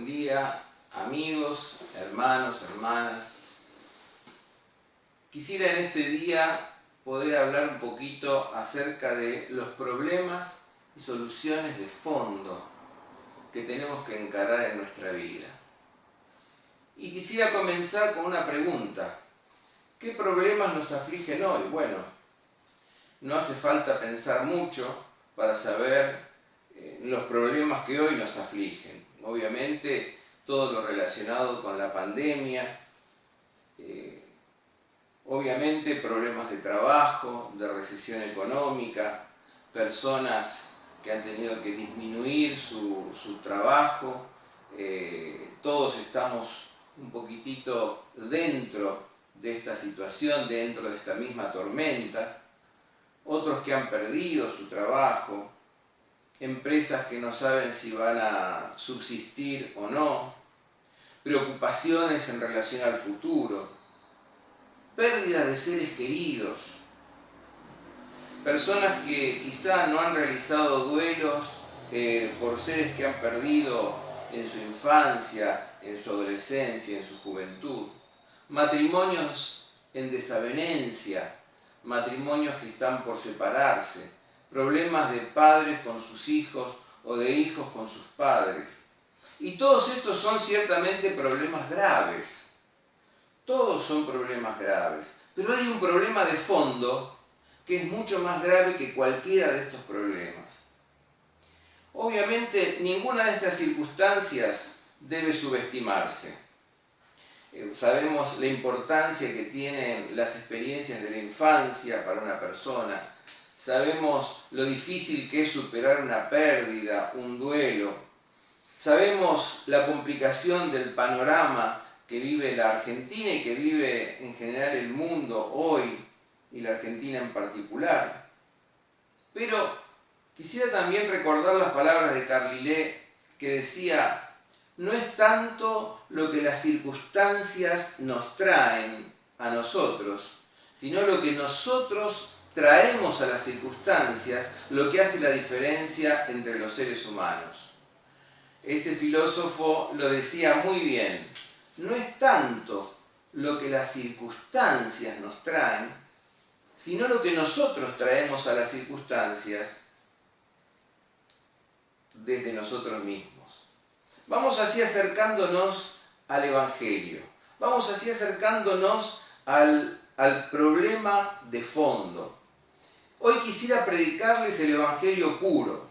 Buen día, amigos, hermanos, hermanas. Quisiera en este día poder hablar un poquito acerca de los problemas y soluciones de fondo que tenemos que encarar en nuestra vida. Y quisiera comenzar con una pregunta. ¿Qué problemas nos afligen hoy? Bueno, no hace falta pensar mucho para saber los problemas que hoy nos afligen. Obviamente, todo lo relacionado con la pandemia, obviamente problemas de trabajo, de recesión económica, personas que han tenido que disminuir su trabajo, todos estamos un poquitito dentro de esta situación, dentro de esta misma tormenta, otros que han perdido su trabajo, empresas que no saben si van a subsistir o no, preocupaciones en relación al futuro, pérdida de seres queridos, personas que quizá no han realizado duelos por seres que han perdido en su infancia, en su adolescencia, en su juventud, matrimonios en desavenencia, matrimonios que están por separarse, problemas de padres con sus hijos o de hijos con sus padres. Y todos estos son ciertamente problemas graves. Todos son problemas graves. Pero hay un problema de fondo que es mucho más grave que cualquiera de estos problemas. Obviamente, ninguna de estas circunstancias debe subestimarse. Sabemos la importancia que tienen las experiencias de la infancia para una persona. Sabemos lo difícil que es superar una pérdida, un duelo. Sabemos la complicación del panorama que vive la Argentina y que vive en general el mundo hoy, y la Argentina en particular. Pero quisiera también recordar las palabras de Carlile, que decía: no es tanto lo que las circunstancias nos traen a nosotros, sino lo que nosotros traemos a las circunstancias, lo que hace la diferencia entre los seres humanos. Este filósofo lo decía muy bien: no es tanto lo que las circunstancias nos traen, sino lo que nosotros traemos a las circunstancias desde nosotros mismos. Vamos así acercándonos al Evangelio, vamos así acercándonos al problema de fondo. Hoy quisiera predicarles el Evangelio puro.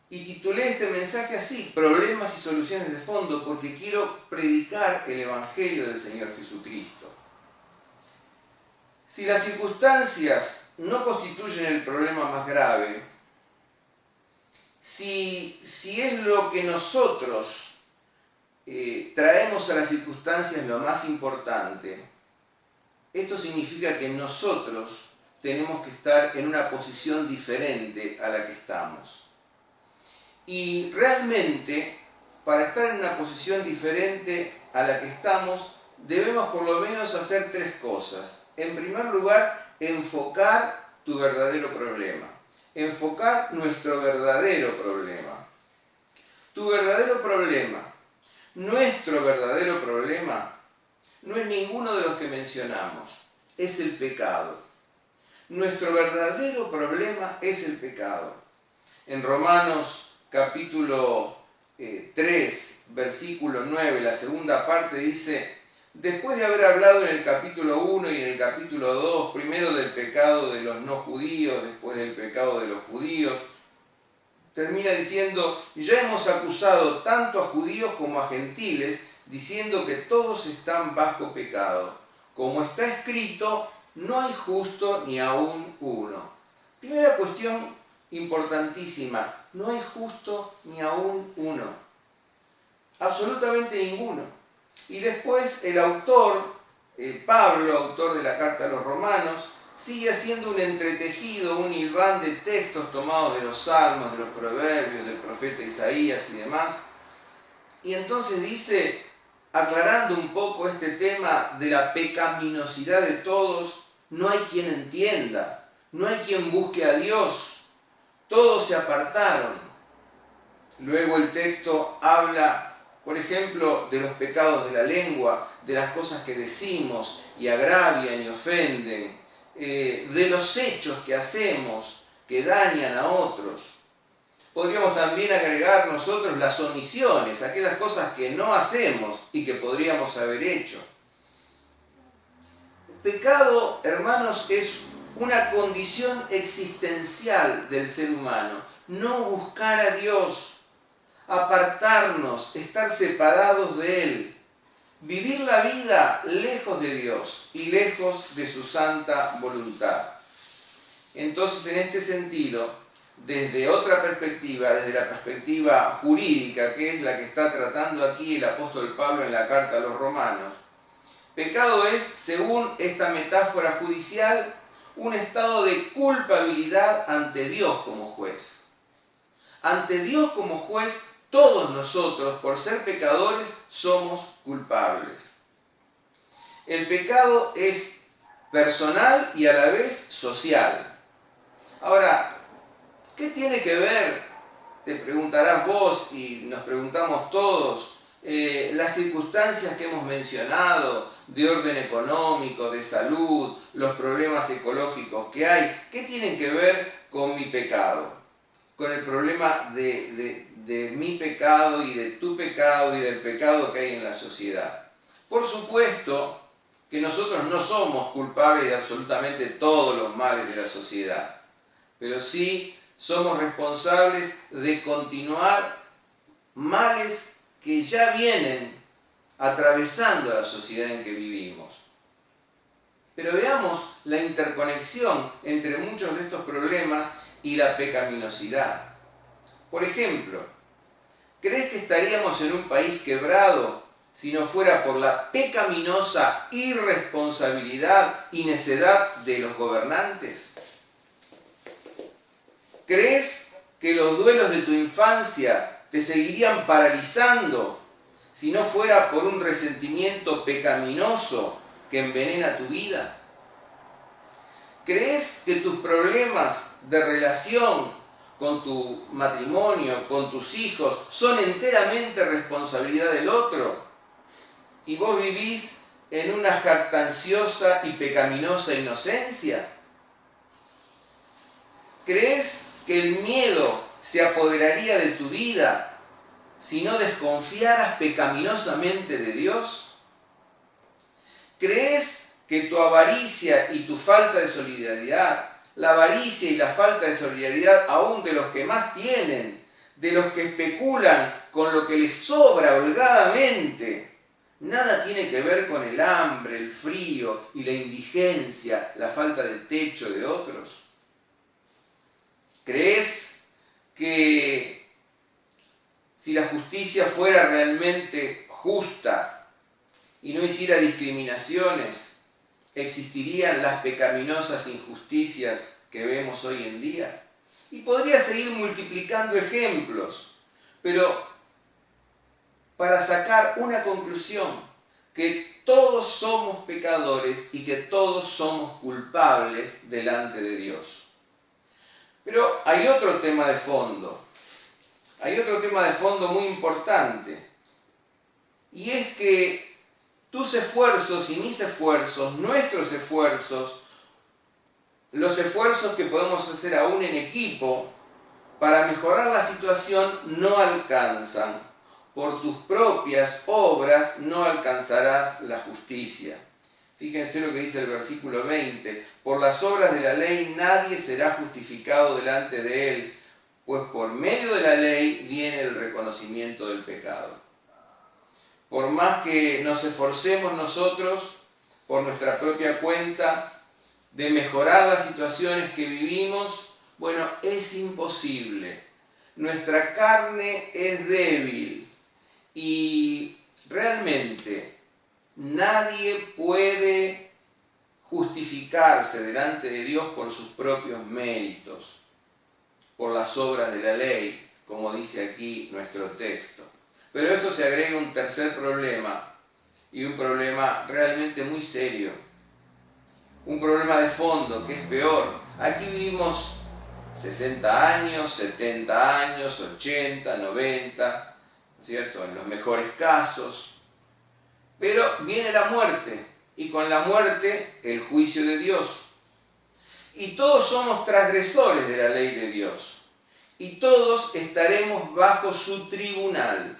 Y titulé este mensaje así: problemas y soluciones de fondo, porque quiero predicar el Evangelio del Señor Jesucristo. Si las circunstancias no constituyen el problema más grave, si es lo que nosotros traemos a las circunstancias lo más importante, esto significa que nosotros tenemos que estar en una posición diferente a la que estamos. Y realmente, para estar en una posición diferente a la que estamos, debemos por lo menos hacer tres cosas. En primer lugar, enfocar tu verdadero problema. Enfocar nuestro verdadero problema. Tu verdadero problema, nuestro verdadero problema, no es ninguno de los que mencionamos, es el pecado. Nuestro verdadero problema es el pecado. En Romanos capítulo 3, versículo 9, la segunda parte dice: después de haber hablado en el capítulo 1 y en el capítulo 2, primero del pecado de los no judíos, después del pecado de los judíos, termina diciendo: ya hemos acusado tanto a judíos como a gentiles, diciendo que todos están bajo pecado. Como está escrito, no hay justo ni aún uno. Primera cuestión importantísima: no hay justo ni aún uno. Absolutamente ninguno. Y después el autor, Pablo, autor de la carta a los Romanos, sigue haciendo un entretejido, un hilván de textos tomados de los salmos, de los proverbios, del profeta Isaías y demás. Y entonces dice, aclarando un poco este tema de la pecaminosidad de todos: no hay quien entienda, no hay quien busque a Dios, todos se apartaron. Luego el texto habla Por ejemplo, de los pecados de la lengua, de las cosas que decimos y agravian y ofenden, de los hechos que hacemos que dañan a otros. Podríamos también agregar nosotros las omisiones, aquellas cosas que no hacemos y que podríamos haber hecho. El pecado, hermanos, es una condición existencial del ser humano. No buscar a Dios, apartarnos, estar separados de Él, vivir la vida lejos de Dios y lejos de su santa voluntad. Entonces, en este sentido, desde otra perspectiva, desde la perspectiva jurídica, que es la que está tratando aquí el apóstol Pablo en la carta a los romanos, pecado es, según esta metáfora judicial, un estado de culpabilidad ante Dios como juez. Ante Dios como juez, todos nosotros, por ser pecadores, somos culpables. El pecado es personal y a la vez social. Ahora, ¿qué tiene que ver, te preguntarás vos y nos preguntamos todos, las circunstancias que hemos mencionado de orden económico, de salud, los problemas ecológicos que hay? ¿Qué tienen que ver con mi pecado? Con el problema de mi pecado y de tu pecado y del pecado que hay en la sociedad. Por supuesto que nosotros no somos culpables de absolutamente todos los males de la sociedad, pero sí somos responsables de continuar males que ya vienen atravesando la sociedad en que vivimos. Pero veamos la interconexión entre muchos de estos problemas y la pecaminosidad. Por ejemplo, ¿crees que estaríamos en un país quebrado si no fuera por la pecaminosa irresponsabilidad y necedad de los gobernantes? ¿Crees que los duelos de tu infancia te seguirían paralizando si no fuera por un resentimiento pecaminoso que envenena tu vida? ¿Crees que tus problemas de relación con tu matrimonio, con tus hijos, son enteramente responsabilidad del otro? ¿Y vos vivís en una jactanciosa y pecaminosa inocencia? ¿Crees que el miedo se apoderaría de tu vida si no desconfiaras pecaminosamente de Dios? ¿Crees que tu avaricia y tu falta de solidaridad, la avaricia y la falta de solidaridad aún de los que más tienen, de los que especulan con lo que les sobra holgadamente, nada tiene que ver con el hambre, el frío y la indigencia, la falta de techo de otros? ¿Crees que si la justicia fuera realmente justa y no hiciera discriminaciones, existirían las pecaminosas injusticias que vemos hoy en día? Y podría seguir multiplicando ejemplos, pero para sacar una conclusión, que todos somos pecadores y que todos somos culpables delante de Dios. Pero hay otro tema de fondo, muy importante, y es que tus esfuerzos y mis esfuerzos, nuestros esfuerzos, los esfuerzos que podemos hacer aún en equipo para mejorar la situación no alcanzan. Por tus propias obras no alcanzarás la justicia. Fíjense lo que dice el versículo 20. Por las obras de la ley nadie será justificado delante de él, pues por medio de la ley viene el reconocimiento del pecado. Por más que nos esforcemos nosotros, por nuestra propia cuenta, de mejorar las situaciones que vivimos, bueno, es imposible. Nuestra carne es débil y realmente nadie puede justificarse delante de Dios por sus propios méritos, por las obras de la ley, como dice aquí nuestro texto. Pero esto se agrega un tercer problema, y un problema realmente muy serio. Un problema de fondo, que es peor. Aquí vivimos 60 años, 70 años, 80, 90, ¿cierto? En los mejores casos. Pero viene la muerte, y con la muerte el juicio de Dios. Y todos somos transgresores de la ley de Dios. Y todos estaremos bajo su tribunal.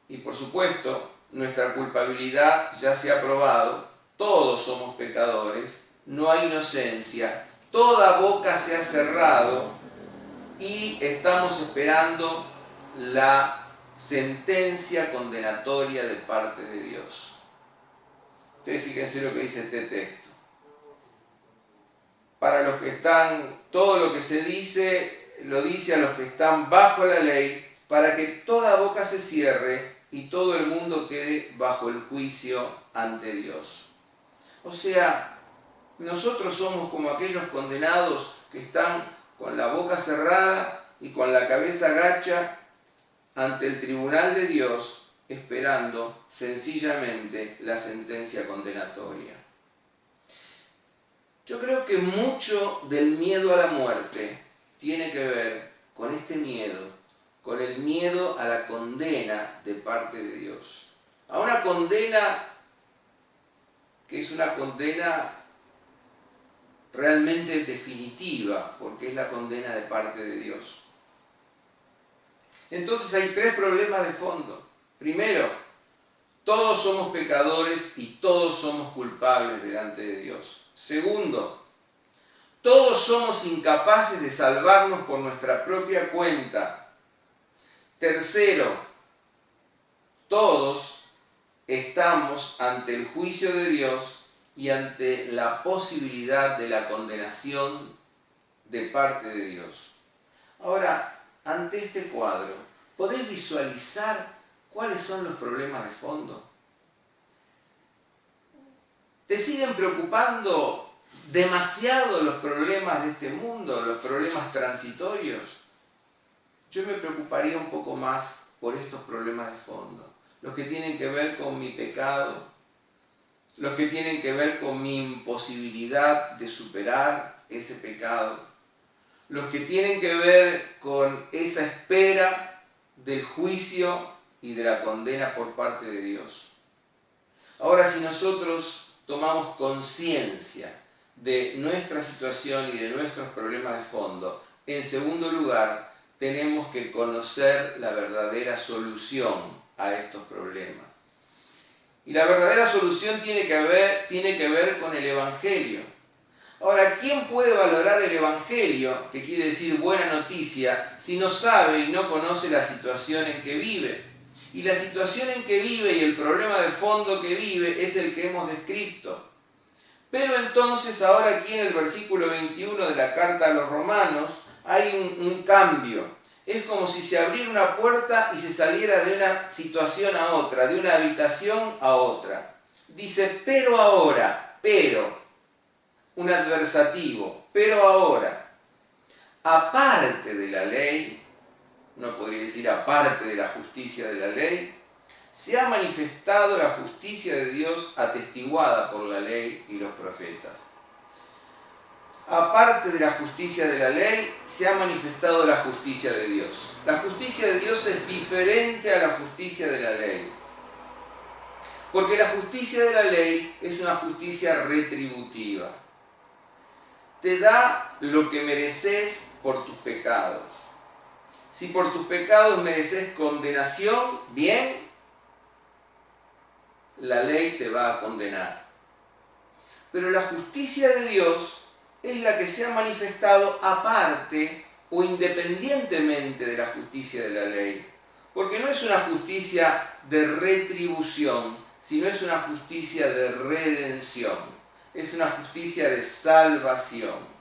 Y por supuesto, nuestra culpabilidad ya se ha probado. Todos somos pecadores, no hay inocencia. Toda boca se ha cerrado y estamos esperando la sentencia condenatoria de parte de Dios. Ustedes fíjense lo que dice este texto. Para los que están, todo lo que se dice, lo dice a los que están bajo la ley, para que toda boca se cierre y todo el mundo quede bajo el juicio ante Dios. O sea, nosotros somos como aquellos condenados que están con la boca cerrada y con la cabeza gacha ante el tribunal de Dios, esperando sencillamente la sentencia condenatoria. Yo creo que mucho del miedo a la muerte tiene que ver con este miedo, con el miedo a la condena de parte de Dios. A una condena que es una condena realmente definitiva, porque es la condena de parte de Dios. Entonces hay tres problemas de fondo. Primero, todos somos pecadores y todos somos culpables delante de Dios. Segundo, todos somos incapaces de salvarnos por nuestra propia cuenta. Tercero, todos estamos ante el juicio de Dios y ante la posibilidad de la condenación de parte de Dios. Ahora, ante este cuadro, ¿podés visualizar cuáles son los problemas de fondo? ¿Te siguen preocupando demasiado los problemas de este mundo, los problemas transitorios? Yo me preocuparía un poco más por estos problemas de fondo, los que tienen que ver con mi pecado, los que tienen que ver con mi imposibilidad de superar ese pecado, los que tienen que ver con esa espera del juicio y de la condena por parte de Dios. Ahora, si nosotros tomamos conciencia de nuestra situación y de nuestros problemas de fondo, en segundo lugar, tenemos que conocer la verdadera solución a estos problemas. Y la verdadera solución tiene que ver con el Evangelio. Ahora, ¿quién puede valorar el Evangelio, que quiere decir buena noticia, si no sabe y no conoce la situación en que vive? Y la situación en que vive y el problema de fondo que vive es el que hemos descrito. Pero entonces ahora aquí en el versículo 21 de la carta a los Romanos hay un cambio. Es como si se abriera una puerta y se saliera de una situación a otra, de una habitación a otra. Dice, pero ahora, un adversativo, pero ahora, aparte de la ley, no podría decir aparte de la justicia de la ley, se ha manifestado la justicia de Dios atestiguada por la ley y los profetas. Aparte de la justicia de la ley, se ha manifestado la justicia de Dios. La justicia de Dios es diferente a la justicia de la ley. Porque la justicia de la ley es una justicia retributiva. Te da lo que mereces por tus pecados. Si por tus pecados mereces condenación, bien, la ley te va a condenar. Pero la justicia de Dios es la que se ha manifestado aparte o independientemente de la justicia de la ley. Porque no es una justicia de retribución, sino es una justicia de redención. Es una justicia de salvación.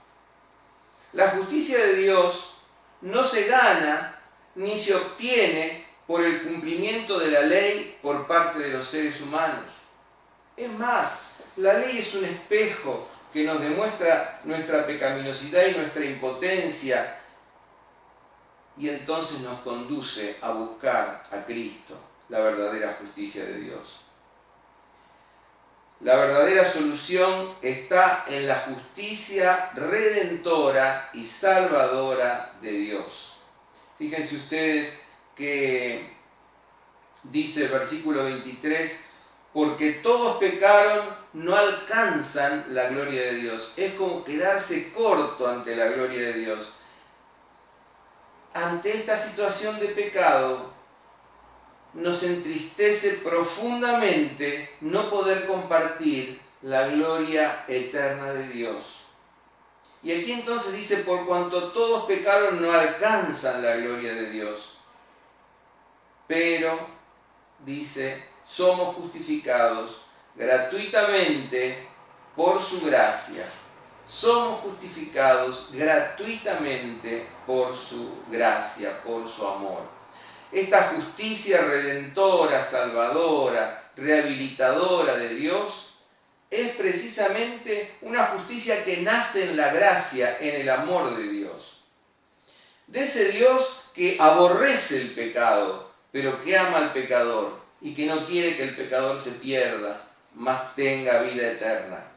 La justicia de Dios no se gana ni se obtiene por el cumplimiento de la ley por parte de los seres humanos. Es más, la ley es un espejo que nos demuestra nuestra pecaminosidad y nuestra impotencia y entonces nos conduce a buscar a Cristo, la verdadera justicia de Dios. La verdadera solución está en la justicia redentora y salvadora de Dios. Fíjense ustedes que dice el versículo 23, porque todos pecaron, no alcanzan la gloria de Dios. Es como quedarse corto ante la gloria de Dios. Ante esta situación de pecado, nos entristece profundamente no poder compartir la gloria eterna de Dios. Y aquí entonces dice, por cuanto todos pecaron, no alcanzan la gloria de Dios. Pero, dice, somos justificados gratuitamente por su gracia. Somos justificados gratuitamente por su gracia, por su amor. Esta justicia redentora, salvadora, rehabilitadora de Dios es precisamente una justicia que nace en la gracia, en el amor de Dios. De ese Dios que aborrece el pecado, pero que ama al pecador y que no quiere que el pecador se pierda, mas tenga vida eterna.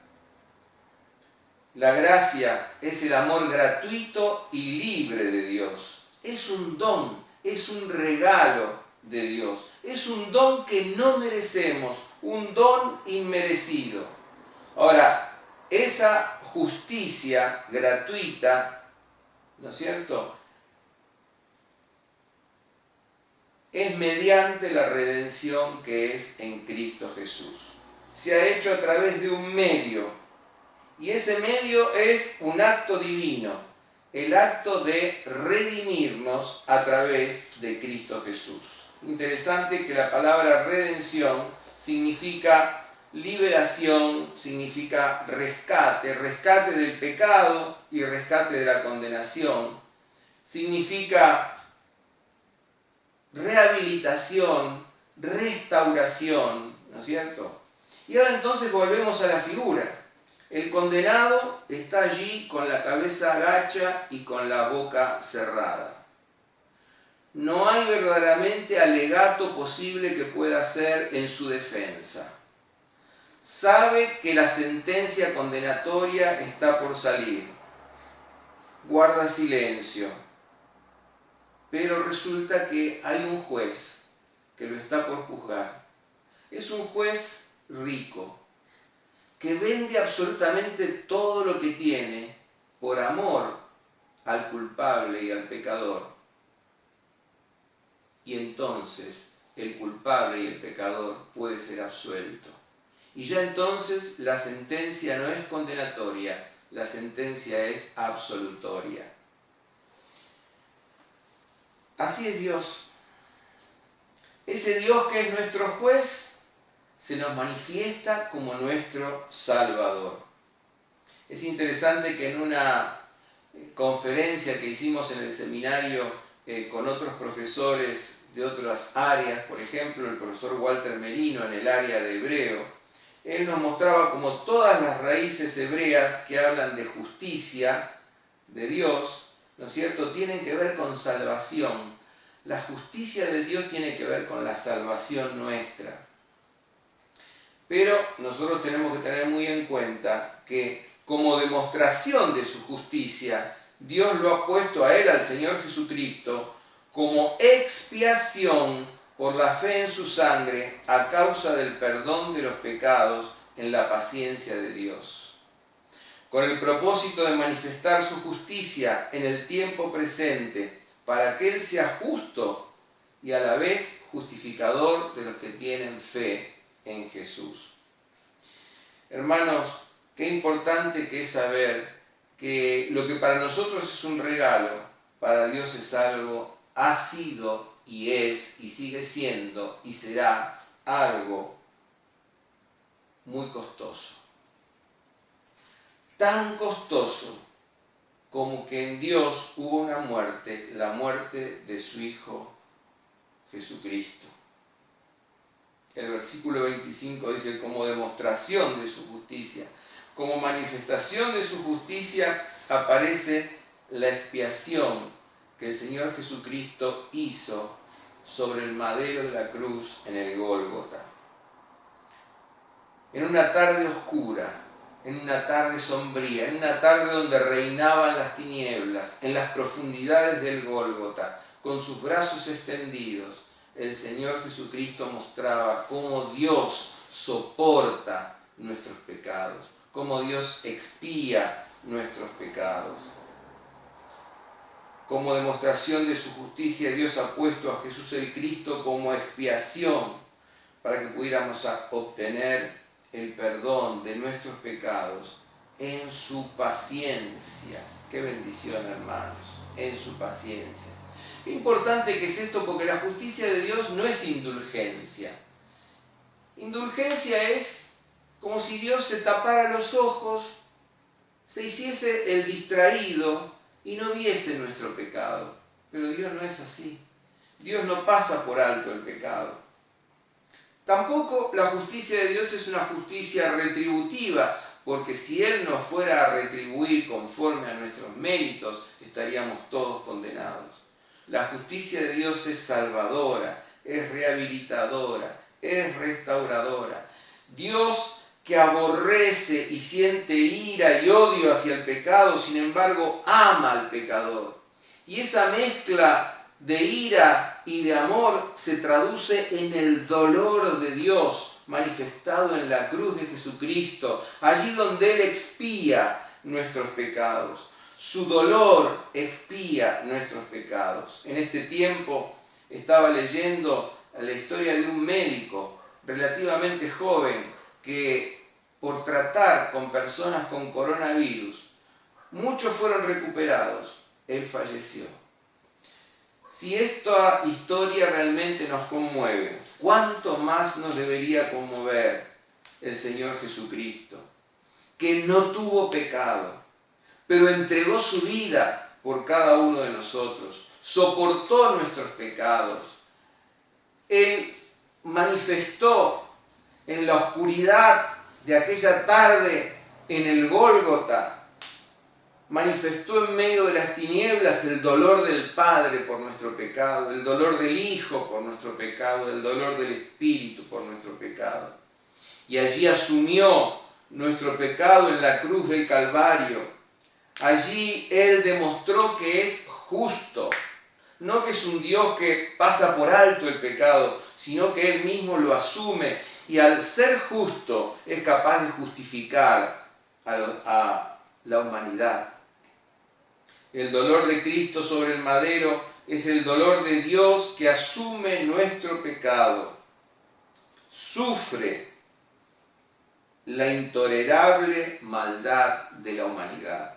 La gracia es el amor gratuito y libre de Dios. Es un don, es un regalo de Dios. Es un don que no merecemos, un don inmerecido. Ahora, esa justicia gratuita, ¿no es cierto?, es mediante la redención que es en Cristo Jesús. Se ha hecho a través de un medio, y ese medio es un acto divino, el acto de redimirnos a través de Cristo Jesús. Interesante que la palabra redención significa liberación, significa rescate, rescate del pecado y rescate de la condenación. Significa rehabilitación, restauración, ¿no es cierto? Y ahora entonces volvemos a la figura. El condenado está allí con la cabeza agacha y con la boca cerrada. No hay verdaderamente alegato posible que pueda hacer en su defensa. Sabe que la sentencia condenatoria está por salir. Guarda silencio. Pero resulta que hay un juez que lo está por juzgar. Es un juez rico, que vende absolutamente todo lo que tiene por amor al culpable y al pecador. Y entonces el culpable y el pecador puede ser absuelto. Y ya entonces la sentencia no es condenatoria, la sentencia es absolutoria. Así es Dios. Ese Dios que es nuestro juez se nos manifiesta como nuestro Salvador. Es interesante que en una conferencia que hicimos en el seminario con otros profesores de otras áreas, por ejemplo el profesor Walter Merino en el área de hebreo, él nos mostraba como todas las raíces hebreas que hablan de justicia de Dios, ¿no es cierto?, tienen que ver con salvación. La justicia de Dios tiene que ver con la salvación nuestra. Pero nosotros tenemos que tener muy en cuenta que como demostración de su justicia, Dios lo ha puesto a él, al Señor Jesucristo, como expiación por la fe en su sangre a causa del perdón de los pecados en la paciencia de Dios. Con el propósito de manifestar su justicia en el tiempo presente, para que Él sea justo y a la vez justificador de los que tienen fe en Jesús. Hermanos, qué importante que es saber que lo que para nosotros es un regalo, para Dios es algo, ha sido y es y sigue siendo y será algo muy costoso. Tan costoso como que en Dios hubo una muerte, la muerte de su Hijo Jesucristo. El versículo 25 dice, como demostración de su justicia, como manifestación de su justicia aparece la expiación que el Señor Jesucristo hizo sobre el madero de la cruz en el Gólgota. En una tarde oscura, en una tarde sombría, en una tarde donde reinaban las tinieblas, en las profundidades del Gólgota, con sus brazos extendidos, el Señor Jesucristo mostraba cómo Dios soporta nuestros pecados, cómo Dios expía nuestros pecados. Como demostración de su justicia, Dios ha puesto a Jesús el Cristo como expiación para que pudiéramos obtener el perdón de nuestros pecados en su paciencia. Qué bendición, hermanos, en su paciencia. Qué importante que es esto, porque la justicia de Dios no es indulgencia. Indulgencia es como si Dios se tapara los ojos, se hiciese el distraído y no viese nuestro pecado. Pero Dios no es así. Dios no pasa por alto el pecado. Tampoco la justicia de Dios es una justicia retributiva, porque si Él nos fuera a retribuir conforme a nuestros méritos, estaríamos todos condenados. La justicia de Dios es salvadora, es rehabilitadora, es restauradora. Dios, que aborrece y siente ira y odio hacia el pecado, sin embargo ama al pecador. Y esa mezcla de ira y de amor se traduce en el dolor de Dios manifestado en la cruz de Jesucristo, allí donde Él expía nuestros pecados. Su dolor expía nuestros pecados. En este tiempo estaba leyendo la historia de un médico relativamente joven que, por tratar con personas con coronavirus, muchos fueron recuperados, él falleció. Si esta historia realmente nos conmueve, ¿cuánto más nos debería conmover el Señor Jesucristo, que no tuvo pecado, pero entregó su vida por cada uno de nosotros, soportó nuestros pecados? Él manifestó en la oscuridad de aquella tarde en el Gólgota, manifestó en medio de las tinieblas el dolor del Padre por nuestro pecado, el dolor del Hijo por nuestro pecado, el dolor del Espíritu por nuestro pecado. Y allí asumió nuestro pecado en la cruz del Calvario. Allí Él demostró que es justo, no que es un Dios que pasa por alto el pecado, sino que Él mismo lo asume y al ser justo es capaz de justificar a la humanidad. El dolor de Cristo sobre el madero es el dolor de Dios que asume nuestro pecado, sufre la intolerable maldad de la humanidad.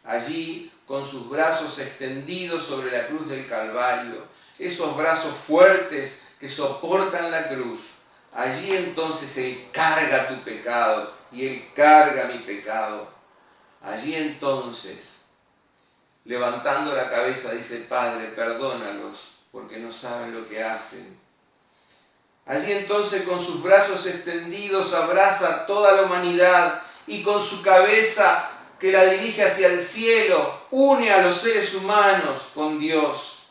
Allí, con sus brazos extendidos sobre la cruz del Calvario, esos brazos fuertes que soportan la cruz, allí entonces Él carga tu pecado y Él carga mi pecado. Allí entonces, levantando la cabeza, dice: Padre, perdónalos, porque no saben lo que hacen. Allí entonces, con sus brazos extendidos, abraza a toda la humanidad y con su cabeza, que la dirige hacia el cielo, une a los seres humanos con Dios.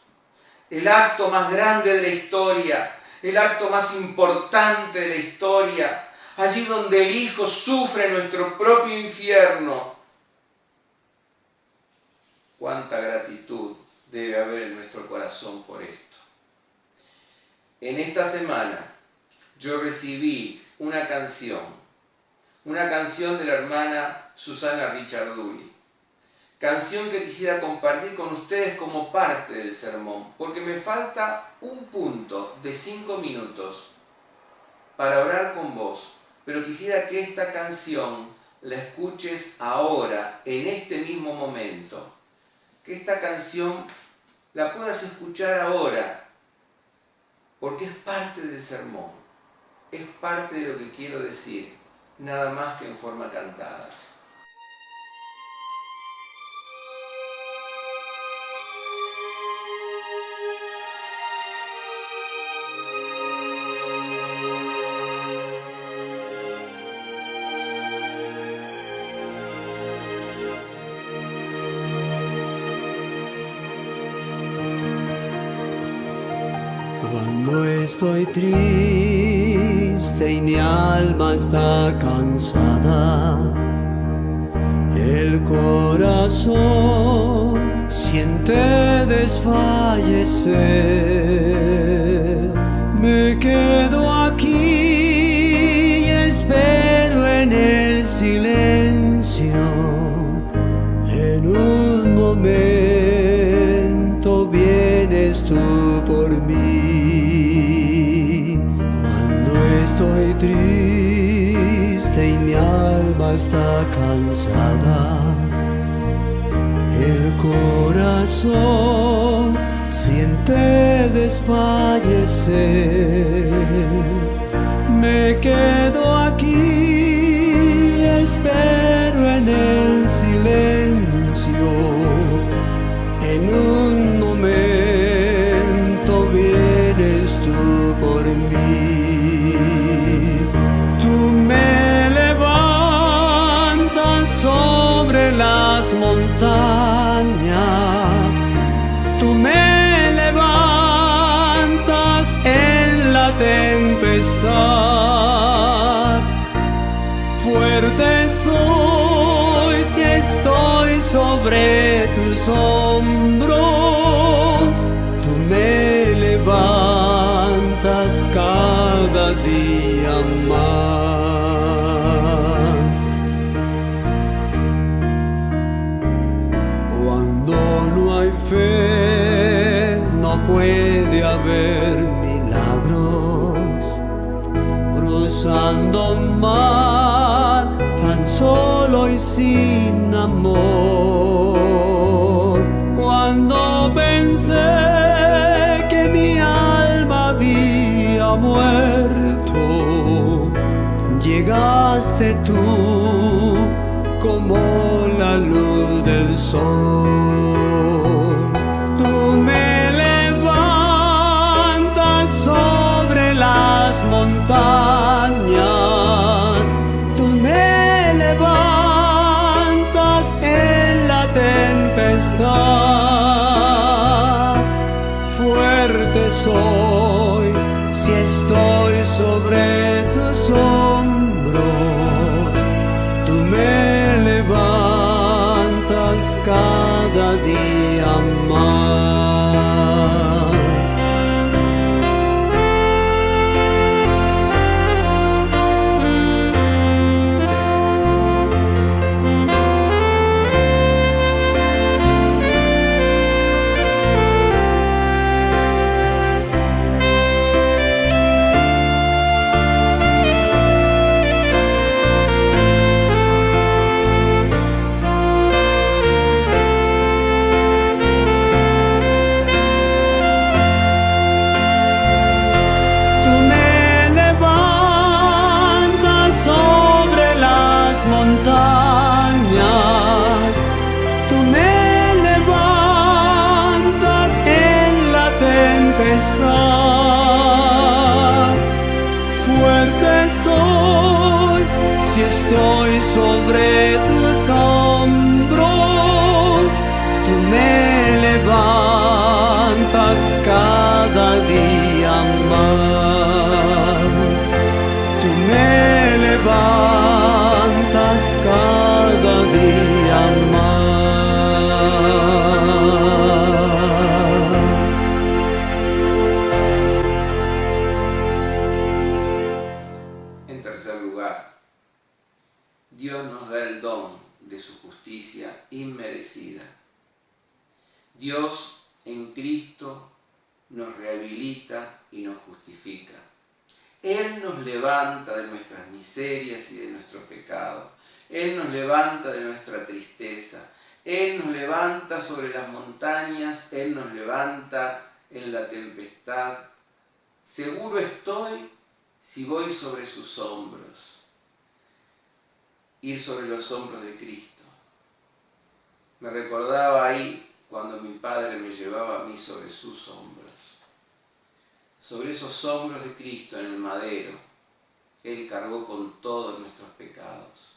El acto más grande de la historia, el acto más importante de la historia, allí donde el Hijo sufre nuestro propio infierno. Cuánta gratitud debe haber en nuestro corazón por esto. En esta semana yo recibí una canción de la hermana Susana Richarduli, canción que quisiera compartir con ustedes como parte del sermón, porque me falta un punto de 5 minutos para orar con vos, pero quisiera que esta canción la escuches ahora, en este mismo momento, que esta canción la puedas escuchar ahora, porque es parte del sermón, es parte de lo que quiero decir, nada más que en forma cantada. Cuando estoy triste y mi alma está cansada, el corazón siente desfallecer. Me quedo aquí y espero en el silencio. En un momento vienes tú por mí. Cuando estoy triste y mi alma está cansada, el corazón siente desfallecer. Me quedo aquí y espero en el silencio. En un momento vienes tú por mí. Tú me levantas sobre las montañas. Tú me levantas en la tempestad. Fuerte soy si estoy sobre tus hombros. Tú me levantas cada día más. Cuando no hay fe, no puede haber milagros. Cruzando mar tan solo y sin amor. Cuando pensé que mi alma había muerto, llegaste tú como la luz del sol. Tú me levantas sobre las montañas. Tú me levantas en la tempestad. Fuerte soy si estoy sobre tus hombros. Tú me levantas cada día más. Montañas, tú me levantas en la tempestad. Fuerte soy si estoy sobre tus hombros. Tú me levantas cada día más. Tú me levantas cada día más. En tercer lugar, Dios nos da el don de su justicia inmerecida. Dios en Cristo nos rehabilita y nos justifica. Él nos levanta de nuestras miserias y de nuestros pecados. Él nos levanta de nuestra tristeza. Él nos levanta sobre las montañas. Él nos levanta en la tempestad. Seguro estoy si voy sobre sus hombros. Ir sobre los hombros de Cristo. Me recordaba ahí cuando mi padre me llevaba a mí sobre sus hombros. Sobre esos hombros de Cristo en el madero, Él cargó con todos nuestros pecados.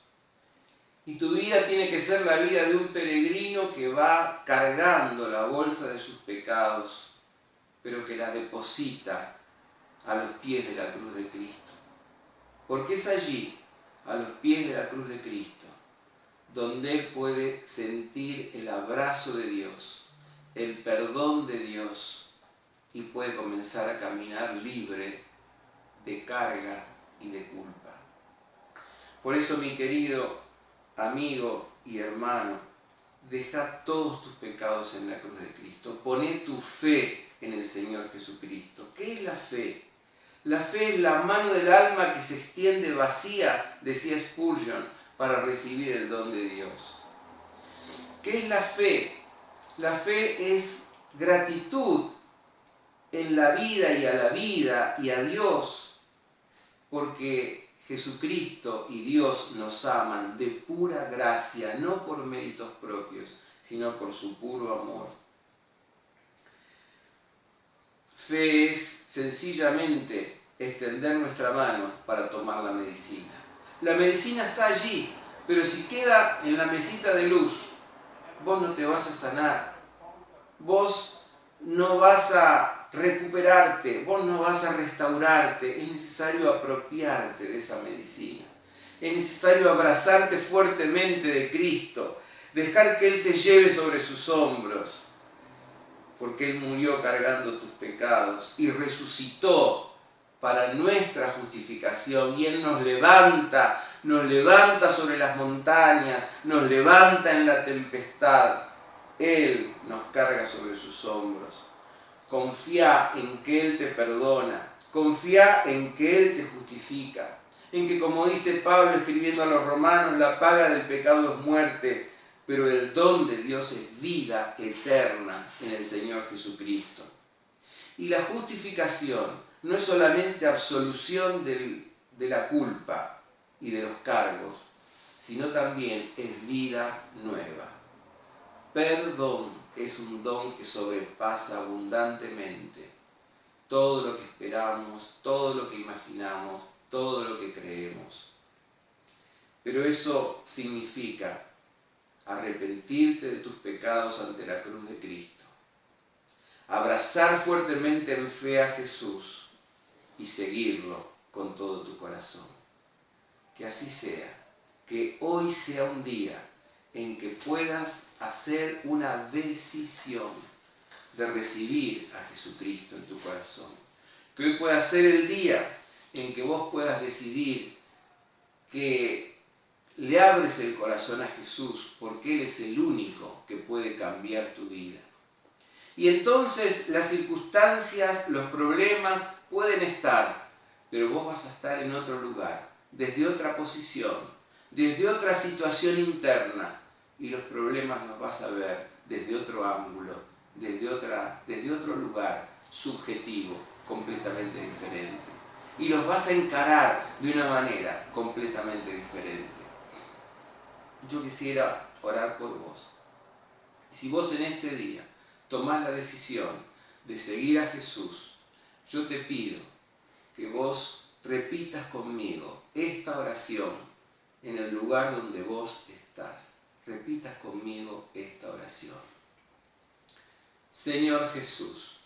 Y tu vida tiene que ser la vida de un peregrino que va cargando la bolsa de sus pecados, pero que la deposita a los pies de la cruz de Cristo. Porque es allí, a los pies de la cruz de Cristo, donde Él puede sentir el abrazo de Dios, el perdón de Dios y puede comenzar a caminar libre de carga y de culpa. Por eso, mi querido amigo y hermano, deja todos tus pecados en la cruz de Cristo. Poné tu fe en el Señor Jesucristo. ¿Qué es la fe? La fe es la mano del alma que se extiende vacía, decía Spurgeon, para recibir el don de Dios. ¿Qué es la fe? La fe es gratitud en la vida y a Dios, porque Jesucristo y Dios nos aman de pura gracia, no por méritos propios, sino por su puro amor. Fe es sencillamente extender nuestra mano para tomar la medicina. La medicina está allí, pero si queda en la mesita de luz, vos no te vas a sanar, vos no vas a recuperarte, vos no vas a restaurarte. Es necesario apropiarte de esa medicina. Es necesario abrazarte fuertemente de Cristo, dejar que Él te lleve sobre sus hombros, porque Él murió cargando tus pecados y resucitó para nuestra justificación, y Él nos levanta sobre las montañas, nos levanta en la tempestad. Él nos carga sobre sus hombros. Confía en que Él te perdona, confía en que Él te justifica, en que, como dice Pablo escribiendo a los romanos, la paga del pecado es muerte, pero el don de Dios es vida eterna en el Señor Jesucristo. Y la justificación no es solamente absolución de la culpa y de los cargos, sino también es vida nueva. Perdón es un don que sobrepasa abundantemente todo lo que esperamos, todo lo que imaginamos, todo lo que creemos. Pero eso significa arrepentirte de tus pecados ante la cruz de Cristo, abrazar fuertemente en fe a Jesús y seguirlo con todo tu corazón. Que así sea, que hoy sea un día en que puedas hacer una decisión de recibir a Jesucristo en tu corazón. Que hoy pueda ser el día en que vos puedas decidir que le abres el corazón a Jesús, porque Él es el único que puede cambiar tu vida. Y entonces las circunstancias, los problemas pueden estar, pero vos vas a estar en otro lugar, desde otra posición, desde otra situación interna, y los problemas los vas a ver desde otro ángulo, desde otro lugar subjetivo, completamente diferente. Y los vas a encarar de una manera completamente diferente. Yo quisiera orar por vos. Si vos en este día tomás la decisión de seguir a Jesús, yo te pido que vos repitas conmigo esta oración en el lugar donde vos estás. Repitas conmigo esta oración. Señor Jesús,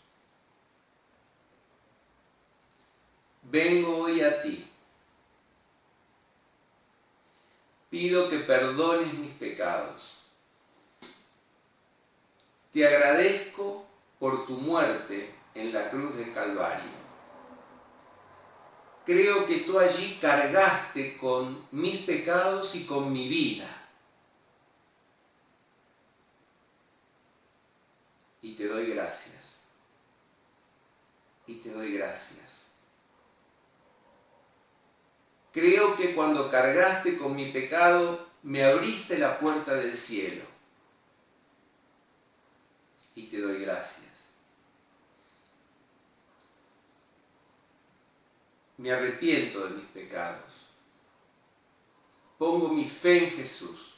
vengo hoy a ti. Pido que perdones mis pecados. Te agradezco por tu muerte en la cruz del Calvario. Creo que tú allí cargaste con mis pecados y con mi vida. Y te doy gracias. Y te doy gracias. Creo que cuando cargaste con mi pecado, me abriste la puerta del cielo. Y te doy gracias. Me arrepiento de mis pecados. Pongo mi fe en Jesús.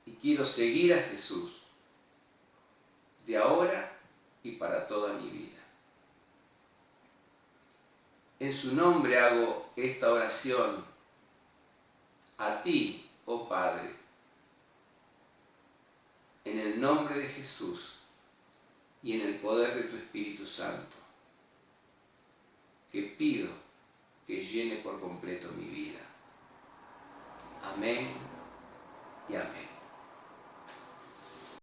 Y quiero seguir a Jesús de ahora y para toda mi vida. En su nombre hago esta oración a ti, oh Padre, en el nombre de Jesús y en el poder de tu Espíritu Santo, que pido que llene por completo mi vida. Amén y amén.